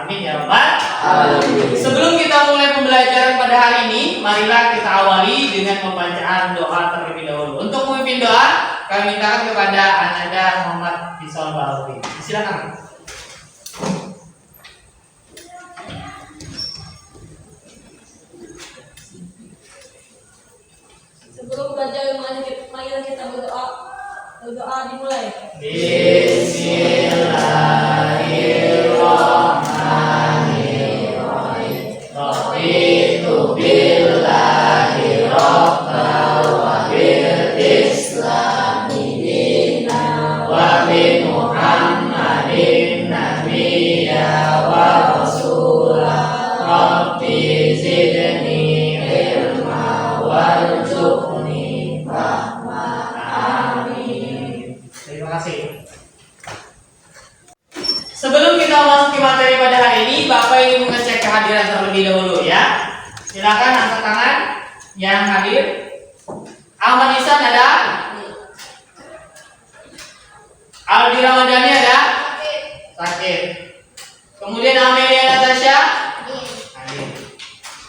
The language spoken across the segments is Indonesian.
Amin ya rabbal alamin. Sebelum kita mulai pembelajaran pada hari ini, marilah kita awali dengan pembacaan doa terlebih dahulu. Untuk memimpin doa, kami mintakan kepada Ananda Muhammad Fisal Bahawi. Silakan. Sebelum belajar, marilah kita berdoa. Berdoa dimulai. Bismillahirrahmanirrahim. Raditu billahi rabbal wa bil islami dinan wa bi Muhammadin nabiyya wa rasulah. Rabbi zidni ilma warzuqni rahmah. Amin. Terima kasih. Sebelum kita masuk ke materi pada hari ini, Bapak ingin mengecek kehadiran terlebih dahulu ya. Silakan angkat tangan yang hadir. Ahmad Ihsan ada? Aldi Ramadhani ada? Sakit. Kemudian Amelia Natasha? Hadir.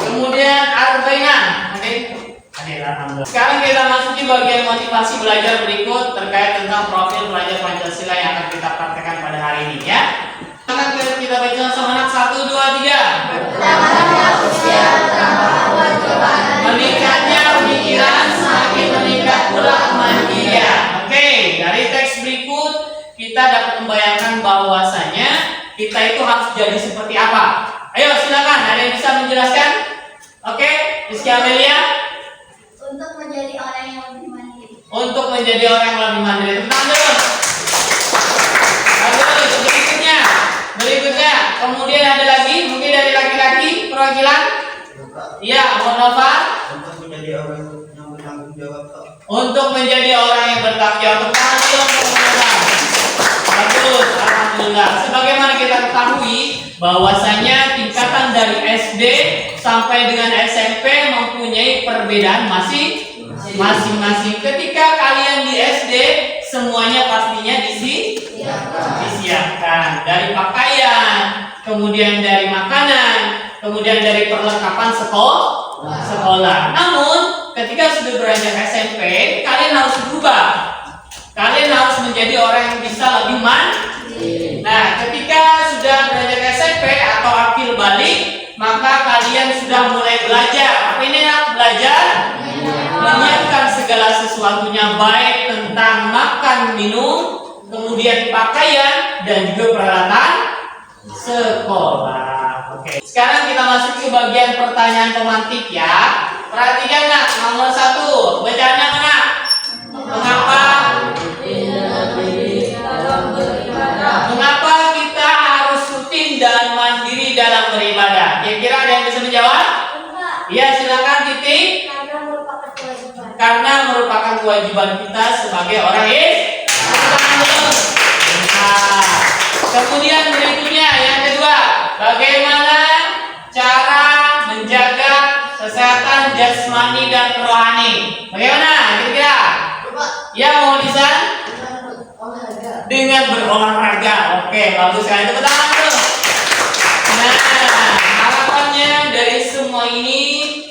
Kemudian Arbaina? Hadir. Hadir, alhamdulillah. Sekarang kita masuki bagian motivasi belajar berikut terkait tentang profil pelajar Pancasila yang akan kita praktekkan pada hari ini ya. Akan kita baca sama anak 1, 2, 3. Meningkatnya pemikiran semakin meningkat pula kemandirian. Oke, dari teks berikut kita dapat membayangkan bahwasanya kita itu harus jadi seperti apa. Ayo silakan, ada yang bisa menjelaskan? Oke, Rizky Amelia. Untuk menjadi orang yang lebih mandiri. Untuk menjadi orang yang lebih mandiri. Tenang dulu. Berikutnya, kemudian ada lagi mungkin dari laki-laki perwakilan. Iya, Muhammad. Untuk menjadi orang yang bertanggung jawab. Untuk menjadi orang yang bertanggung jawab. Bagus, alhamdulillah. Sebagaimana kita ketahui bahwasanya tingkatan dari SD sampai dengan SMP mempunyai perbedaan masing-masing. Ketika kalian di SD, semuanya pastinya disiapkan dari pakaian, kemudian dari makanan, kemudian dari perlengkapan sekolah. Namun ketika sudah beranjak SMP, kalian harus berubah. Kalian harus menjadi orang yang bisa lebih mandiri. Nah, ketika sudah beranjak SMP atau akhir balik, maka kalian sudah mulai belajar. Apa ini ya? Belajar menyiapkan segala sesuatunya, baik tentang makan, minum, kemudian pakaian dan juga peralatan sekolah. Oke. Sekarang kita masuk ke bagian pertanyaan pemantik ya. Perhatikan nak, nomor 1. Bacaannya mana? Mengapa kita harus rutin dan mandiri dalam beribadah? Kira-kira ada yang bisa menjawab? Iya, silakan titik. Karena merupakan kewajiban kita sebagai orang Islam. Kemudian berikutnya yang kedua, bagaimana cara menjaga kesehatan jasmani dan rohani? Bagaimana kira-kira? Ya, mau lisan? Dengan berolahraga. Oke, bagus sekali. Tepuk tangan dulu. Nah, harapannya dari semua ini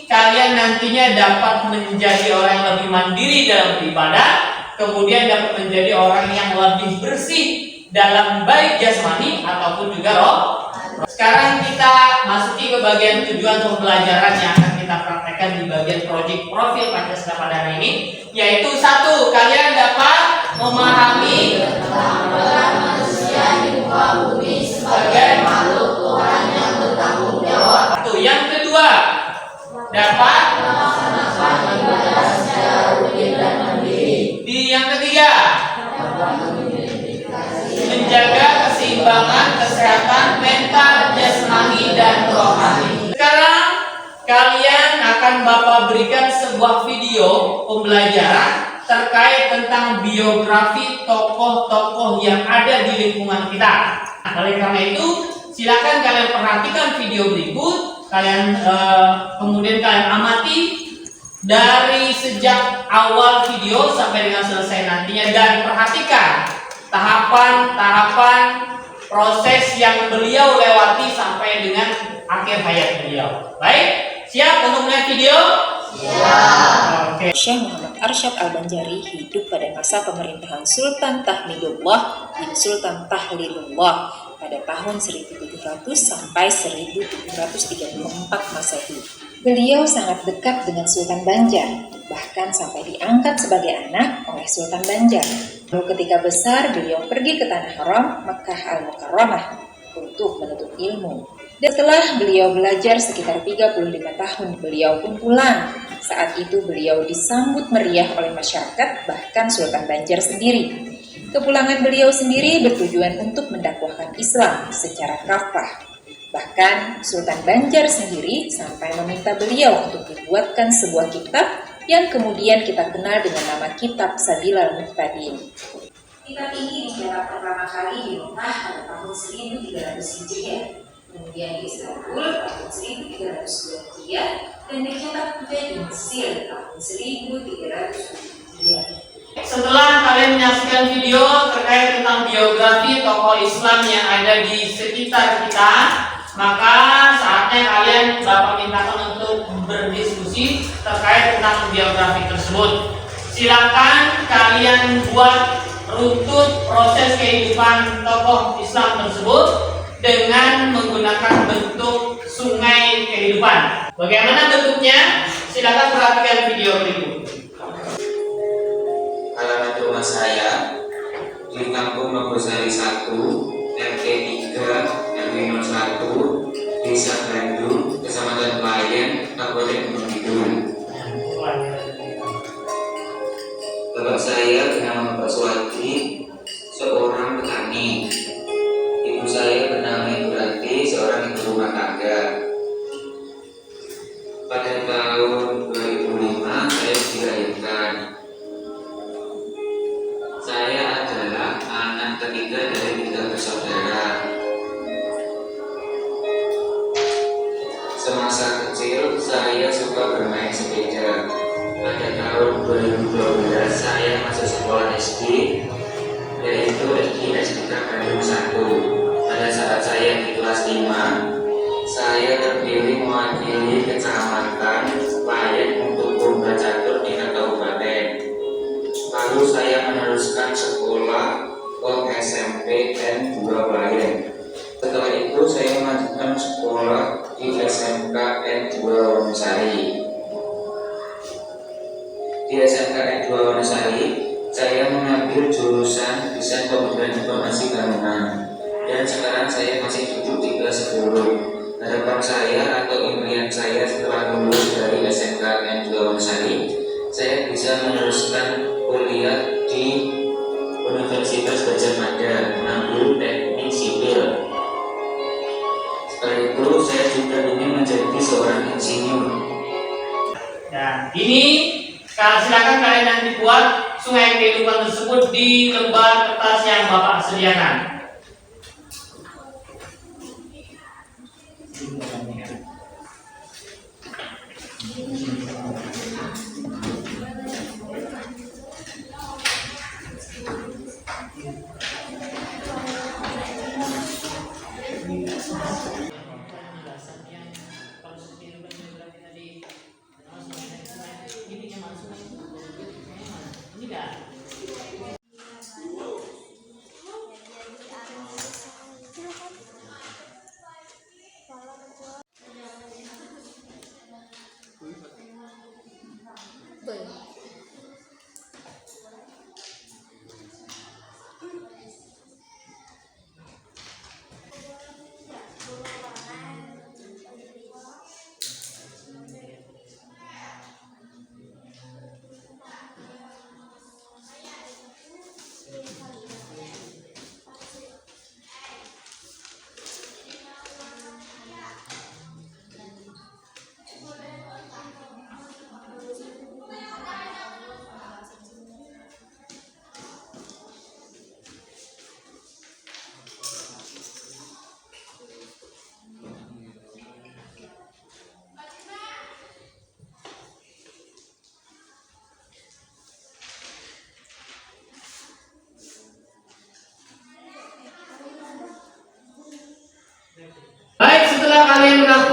kalian nantinya dapat menjadi orang yang lebih mandiri dalam beribadah, kemudian dapat menjadi orang yang lebih bersih dalam baik jasmani ataupun juga roh. Sekarang kita masuki ke bagian tujuan pembelajaran yang akan kita praktekkan di bagian proyek profil Pancasila pada hari ini, yaitu 1. Kalian dapat memahami manusia di muka bumi sebagai makhluk Tuhan yang bertanggung jawab. Yang kedua, dapat melaksanakan ibadah secara rutin dan mandiri. Yang ketiga, menjaga keseimbangan kesehatan mental, jasmani, dan rohani. Sekarang kalian akan Bapak berikan sebuah video pembelajaran terkait tentang biografi tokoh-tokoh yang ada di lingkungan kita. Oleh karena itu, silakan kalian perhatikan video berikut. Kalian kemudian kalian amati dari sejak awal video sampai dengan selesai nantinya, dan perhatikan tahapan-tahapan proses yang beliau lewati sampai sampai dengan akhir hayat beliau. Baik, siap untuk melihat video? Oke. Syekh Muhammad Arsyad Al-Banjari hidup pada masa pemerintahan Sultan Tahmidullah bin Sultan Tahlilullah pada tahun 1700 sampai 1734 Masehi. Beliau sangat dekat dengan Sultan Banjar, bahkan sampai diangkat sebagai anak oleh Sultan Banjar. Lalu ketika besar, beliau pergi ke Tanah Haram, Mekkah Al-Mukarramah, untuk menuntut ilmu. Dan setelah beliau belajar sekitar 35 tahun, beliau pun pulang. Saat itu beliau disambut meriah oleh masyarakat, bahkan Sultan Banjar sendiri. Kepulangan beliau sendiri bertujuan untuk mendakwahkan Islam secara kafah. Bahkan Sultan Banjar sendiri sampai meminta beliau untuk dibuatkan sebuah kitab yang kemudian kita kenal dengan nama Kitab Sabilal Muhtadin. Kitab ini dicetak pertama kali di Mekah pada tahun 1300 Hijriah, kemudian di Istanbul tahun 1302 Hijriah, dan dicetak juga di Mesir tahun 1300 Hijriah. Setelah kalian menyaksikan video terkait tentang biografi tokoh Islam yang ada di sekitar kita, maka saatnya kalian Bapak mintakan untuk berdiskusi terkait tentang biografi tersebut. Silakan kalian buat runtut proses kehidupan tokoh Islam tersebut dengan menggunakan bentuk sungai kehidupan. Bagaimana bentuknya? Silakan perhatikan video berikut. Alamat rumah saya di Kampung Nogosari 1, RT 3, RW 01, Desa Bandung, Kecamatan Pelayan, Kabupaten Gunung Kidul. Bapak saya bernama Bapak Suwadi, seorang petani. Ibu saya bernama Ibu Ranti, seorang ibu rumah tangga. Pada tahun 2005 saya dilahirkan. Saya adalah anak ketiga dari 3 bersaudara. Semasa kecil saya suka bermain sepeda. Pada tahun 2012 saya masuk sekolah SD, yaitu SDK Bandung 1. Pada saat saya di kelas 5, saya terpilih mewakili kecamatan Pelayan untuk lomba catur tingkat kabupaten. Lalu saya meneruskan sekolah ke SMP N2 Pelayan. Setelah itu saya melanjutkan sekolah di SMK N2 Wonosari. Di SMK N2 Wonosari, saya mengambil jurusan Desain Pembangunan Informasi Bangunan. Dan sekarang saya masih duduk di kelas 10. Harapan saya atau impian saya setelah lulus dari SMK N2 Wonosari, saya bisa meneruskan kuliah di Universitas Gadjah Mada mengambil teknik sipil. Setelah itu saya juga ingin menjadi seorang insinyur. Dan ini silakan kalian nanti buat sungai kehidupan tersebut di lembar kertas yang Bapak sediakan.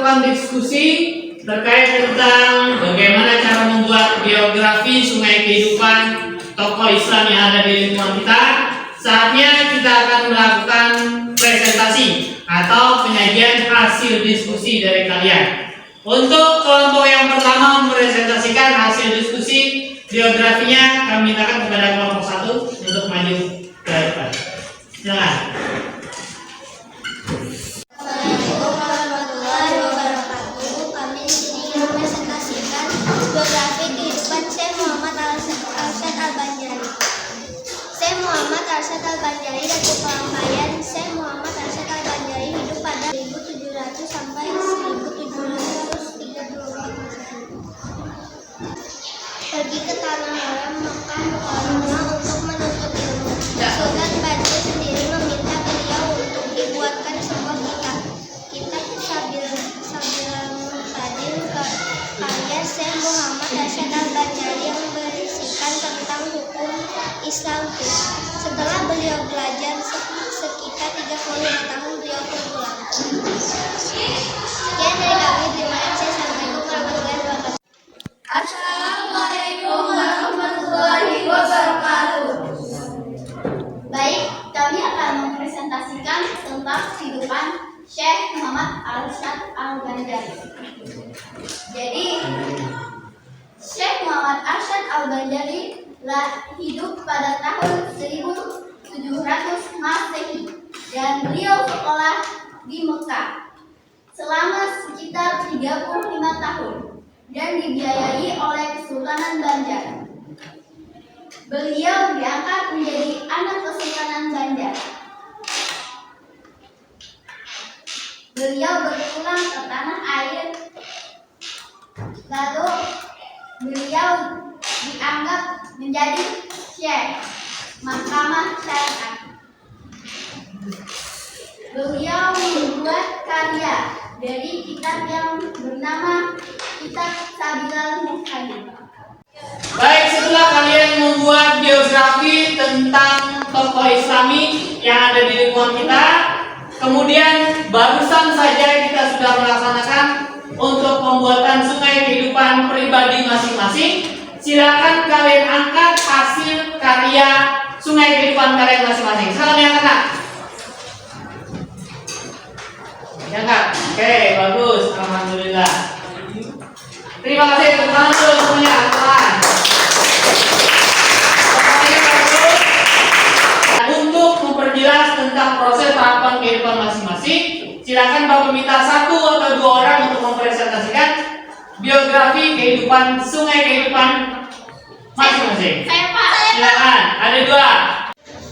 melakukan diskusi terkait tentang bagaimana cara membuat biografi Sungai Kehidupan tokoh Islam yang ada di lingkungan kita. Saatnya kita akan melakukan presentasi atau penyajian hasil diskusi dari kalian. Untuk kelompok yang pertama mempresentasikan hasil diskusi biografinya, kami mintakan kepada kelompok 1 untuk maju ke depan. Silakan. Assalamualaikum warahmatullahi wabarakatuh. Kami di sini mempresentasikan biografi kehidupan Syekh Muhammad Arsyad Al-Banjari. Syekh Muhammad Arsyad Al-Banjari dan Kepangkayan. Syekh Muhammad Arsyad Al-Banjari hidup pada 1700 sampai 1734 Masehi. Pergi ke tanah haram Mekah Mukarramah untuk menuntut ilmu. Sultan Banjir sendiri meminta beliau untuk dibuatkan sebuah kitab Sabilan Muqtadir karya Syekh Muhammad Arsyad Al-Banjari yang berisikan tentang hukum Islam. Setelah beliau belajar sekitar 35 tahun, beliau berpulang. Sekian dari kami, terima kasih. Assalamualaikum warahmatullahi wabarakatuh. Assalamualaikum warahmatullahi wabarakatuh. Baik, kami akan mempresentasikan tentang kehidupan Syekh Muhammad Arsyad Al-Banjari. Jadi, Syekh Muhammad Arsyad Al-Banjari hidup pada tahun 1700 Masehi dan beliau sekolah di Mekah selama sekitar 35 tahun dan dibiayai oleh Kesultanan Banjar. Beliau diangkat menjadi anak Kesultanan Banjar. Beliau berpulang ke tanah air, lalu beliau dianggap menjadi syekh Mahkamah Syariat. Beliau membuat karya dari kitab yang bernama Kitab Sabilan Muqtadir. Baik, setelah kalian membuat biografi tentang tokoh Islami yang ada di lingkungan kita, kemudian barusan saja kita sudah melaksanakan untuk pembuatan sungai kehidupan pribadi masing-masing. Silakan kalian angkat hasil karya sungai kehidupan kalian masing-masing. Silakan yang angkat. Ya kak, oke, bagus, alhamdulillah. Terima kasih, tepuk tangan dulu semuanya, teman. Untuk memperjelas tentang proses tahapan kehidupan masing-masing, silakan Bapak minta 1 atau 2 orang untuk mempresentasikan biografi kehidupan sungai kehidupan masing-masing. Saya Pak. Silakan, ada 2.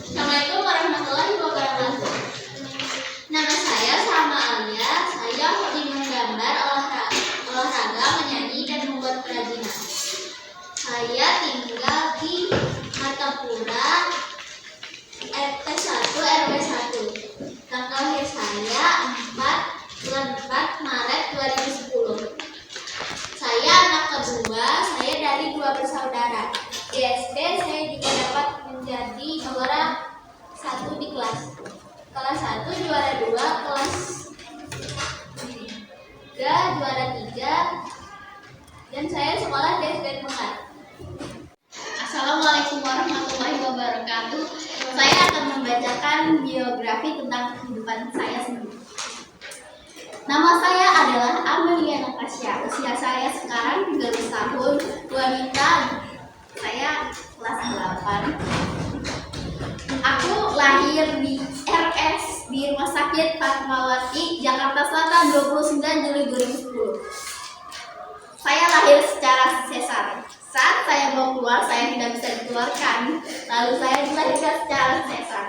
Assalamualaikum warahmatullahi wabarakatuh. Nama saya Salma Alia. Saya hobi menggambar, olahraga, menyanyi, dan membuat kerajinan. Saya tinggal di Martapura, RT 1 RW 1. Tanggal lahir saya 4 Maret 2010. Saya anak kedua, saya dari 2 bersaudara. Di SD saya juga dapat menjadi juara 1 di kelas 1, juara 2, kelas 3, juara 3, dan saya sekolah di SD Mekar. Assalamualaikum warahmatullahi wabarakatuh. Saya akan membacakan biografi tentang kehidupan saya sendiri. Nama saya adalah Amelia Natasha. Usia saya sekarang 13 tahun, wanita. Saya kelas 8. Aku lahir di RS di Rumah Sakit Fatmawati, Jakarta Selatan 29 Juli 2010. Saya lahir secara sesar. Saat saya mau keluar, saya tidak bisa dikeluarkan. Lalu saya dilahirkan secara sesar.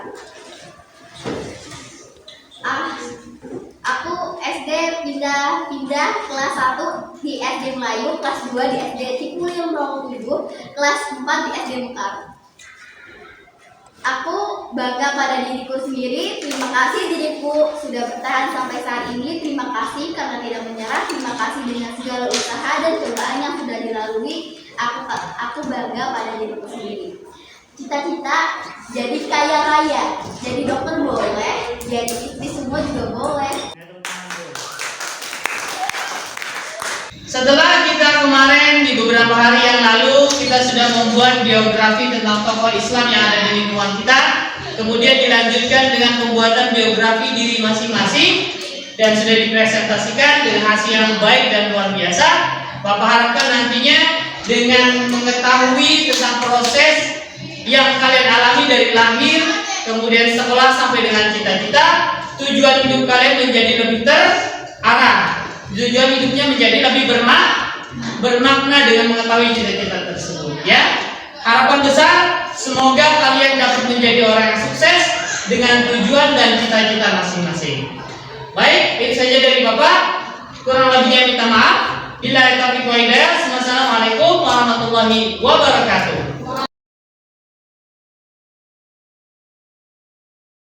Aku SD pindah kelas 1 di SD Melayu, kelas 2 di SD Cikulim 07, kelas 4 di SD Mekar. Aku bangga pada diriku sendiri. Terima kasih diriku sudah bertahan sampai saat ini. Terima kasih karena tidak menyerah. Terima kasih dengan segala usaha dan cobaan yang sudah dilalui. Aku bangga pada diriku sendiri. Cita-cita jadi kaya raya, jadi dokter boleh, jadi istri semua juga boleh. Setelah kita kemarin di beberapa hari yang lalu kita sudah membuat biografi tentang tokoh Islam yang ada di lingkungan kita, kemudian dilanjutkan dengan pembuatan biografi diri masing-masing dan sudah dipresentasikan dengan hasil yang baik dan luar biasa. Bapak harapkan nantinya dengan mengetahui tentang proses yang kalian alami dari lahir, kemudian sekolah sampai dengan cita-cita, tujuan hidup kalian menjadi lebih terarah. Tujuan hidupnya menjadi lebih bermakna dengan mengetahui cita-cita tersebut, ya. Harapan besar semoga kalian dapat menjadi orang yang sukses dengan tujuan dan cita-cita masing-masing. Baik, itu saja dari Bapak. Kurang lebihnya minta maaf. Billahi taufiq wal hidayah. Wassalamualaikum warahmatullahi wabarakatuh.